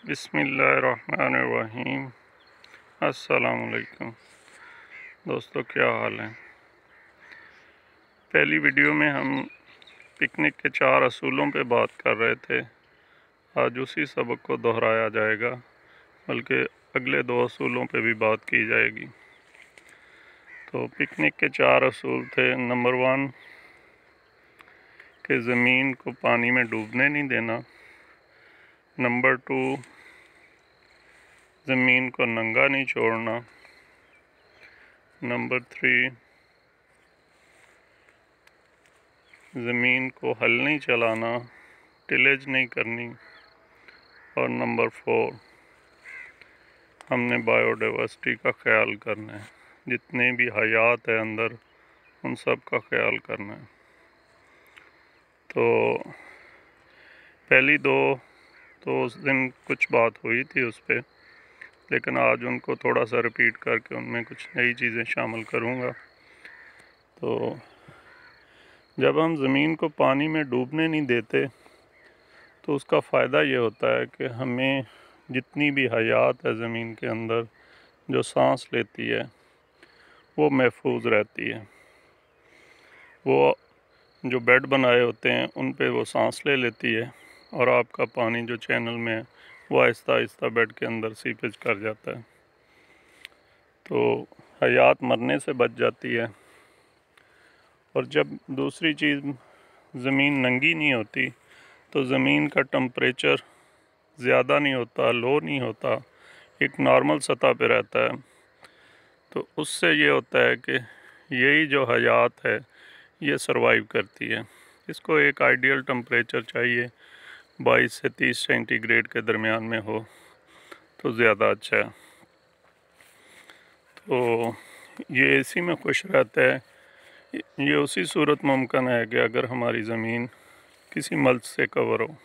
बिस्मिल्लाहिर्रहमानिर्रहीम। अस्सलामुअलैकुम दोस्तों, क्या हाल है। पहली वीडियो में हम पिकनिक के 4 असूलों पे बात कर रहे थे। आज उसी सबक को दोहराया जाएगा, बल्कि अगले 2 असूलों पे भी बात की जाएगी। तो पिकनिक के 4 असूल थे। नंबर 1 कि ज़मीन को पानी में डूबने नहीं देना। नंबर 2 ज़मीन को नंगा नहीं छोड़ना। नंबर 3 ज़मीन को हल नहीं चलाना, टिलेज नहीं करनी। और नंबर 4 हमने बायोडाइवर्सिटी का ख्याल करना है। जितने भी हयात है अंदर, उन सब का ख्याल करना है। तो पहली 2 तो उस दिन कुछ बात हुई थी उस पर, लेकिन आज उनको थोड़ा सा रिपीट करके उनमें कुछ नई चीज़ें शामिल करूँगा। तो जब हम ज़मीन को पानी में डूबने नहीं देते तो उसका फ़ायदा ये होता है कि हमें जितनी भी हयात है ज़मीन के अंदर जो सांस लेती है वो महफूज रहती है। वो जो बेड बनाए होते हैं उन पे वो सांस ले लेती है, और आपका पानी जो चैनल में है वो आहिस्ता आहिस्ता बेड के अंदर सीपेज कर जाता है। तो हयात मरने से बच जाती है। और जब दूसरी चीज़, ज़मीन नंगी नहीं होती तो ज़मीन का टम्परेचर ज़्यादा नहीं होता, लो नहीं होता, एक नॉर्मल सतह पे रहता है। तो उससे ये होता है कि यही जो हयात है ये सरवाइव करती है। इसको एक आइडियल टम्परेचर चाहिए, 22 से 30 सेंटीग्रेड के दरमियान में हो तो ज़्यादा अच्छा है। तो ये इसी में खुश रहता है। ये उसी सूरत मुमकिन है कि अगर हमारी ज़मीन किसी मल्च से कवर हो।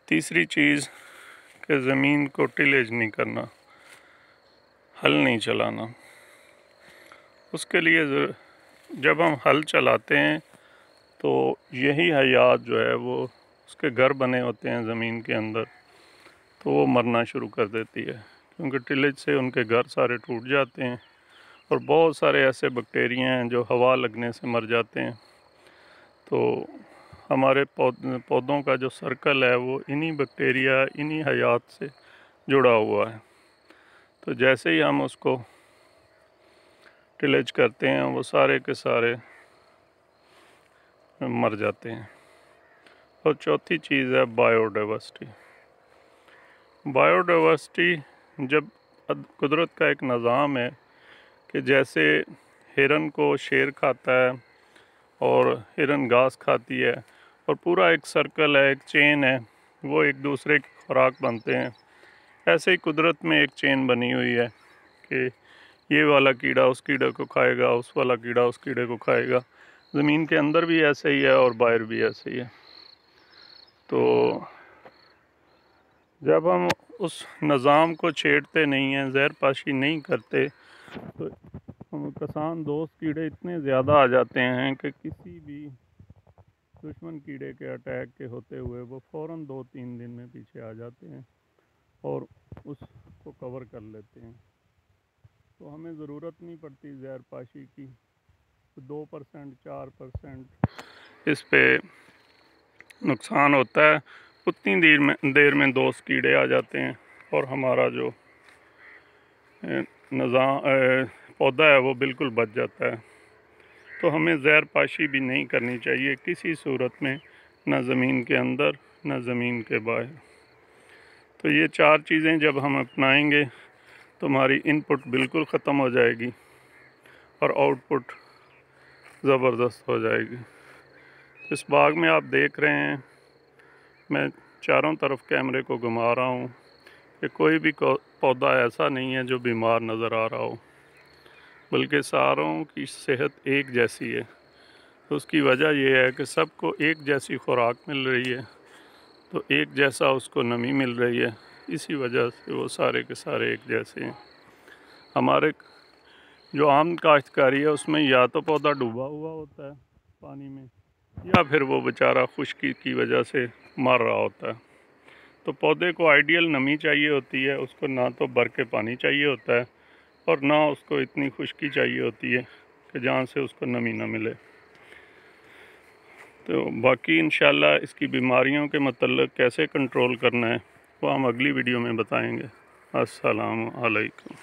तीसरी चीज़ कि ज़मीन को टिलेज नहीं करना, हल नहीं चलाना। उसके लिए जब हम हल चलाते हैं तो यही हयात जो है वो उसके घर बने होते हैं ज़मीन के अंदर, तो वो मरना शुरू कर देती है, क्योंकि टिलेज से उनके घर सारे टूट जाते हैं। और बहुत सारे ऐसे बैक्टीरिया हैं जो हवा लगने से मर जाते हैं। तो हमारे पौधों का जो सर्कल है वो इन्हीं बैक्टीरिया, इन्हीं हयात से जुड़ा हुआ है। तो जैसे ही हम उसको टिलेज करते हैं वो सारे के सारे मर जाते हैं। और चौथी चीज़ है बायोडाइवर्सिटी। बायोडाइवर्सिटी जब कुदरत का एक निज़ाम है कि जैसे हिरन को शेर खाता है और हिरन घास खाती है, और पूरा एक सर्कल है, एक चेन है, वो एक दूसरे की खुराक बनते हैं। ऐसे ही कुदरत में एक चेन बनी हुई है कि ये वाला कीड़ा उस कीड़े को खाएगा, उस वाला कीड़ा उस कीड़े को खाएगा। ज़मीन के अंदर भी ऐसे ही है और बाहर भी ऐसे ही है। तो जब हम उस निज़ाम को छेड़ते नहीं हैं, ज़हरपाशी नहीं करते, तो हम किसान दोस्त कीड़े इतने ज़्यादा आ जाते हैं कि किसी भी दुश्मन कीड़े के अटैक के होते हुए वो फ़ौरन 2-3 दिन में पीछे आ जाते हैं और उसको कवर कर लेते हैं। तो हमें ज़रूरत नहीं पड़ती ज़हरपाशी की। तो 2% 4% इस पे नुकसान होता है। उतनी देर में 2 कीड़े आ जाते हैं और हमारा जो निज़ाम पौधा है वो बिल्कुल बच जाता है। तो हमें ज़हरपाशी भी नहीं करनी चाहिए किसी सूरत में, न ज़मीन के अंदर न ज़मीन के बाहर। तो ये 4 चीज़ें जब हम अपनाएंगे तो हमारी इनपुट बिल्कुल ख़त्म हो जाएगी और आउटपुट ज़बरदस्त हो जाएगी। इस बाग में आप देख रहे हैं, मैं चारों तरफ कैमरे को घुमा रहा हूँ कि कोई भी पौधा ऐसा नहीं है जो बीमार नज़र आ रहा हो, बल्कि सारों की सेहत एक जैसी है। तो उसकी वजह यह है कि सबको एक जैसी खुराक मिल रही है, तो एक जैसा उसको नमी मिल रही है। इसी वजह से वो सारे के सारे एक जैसे हैं। हमारे जो आम काश्तकारी है उसमें या तो पौधा डूबा हुआ होता है पानी में, या फिर वो बेचारा खुश्की की वजह से मर रहा होता है। तो पौधे को आइडियल नमी चाहिए होती है, उसको ना तो भर के पानी चाहिए होता है और ना उसको इतनी खुश्की चाहिए होती है कि जहाँ से उसको नमी ना मिले। तो बाकी इंशाल्लाह इसकी बीमारियों के मतलब कैसे कंट्रोल करना है वो हम अगली वीडियो में बताएंगे। अस्सलामु अलैकुम।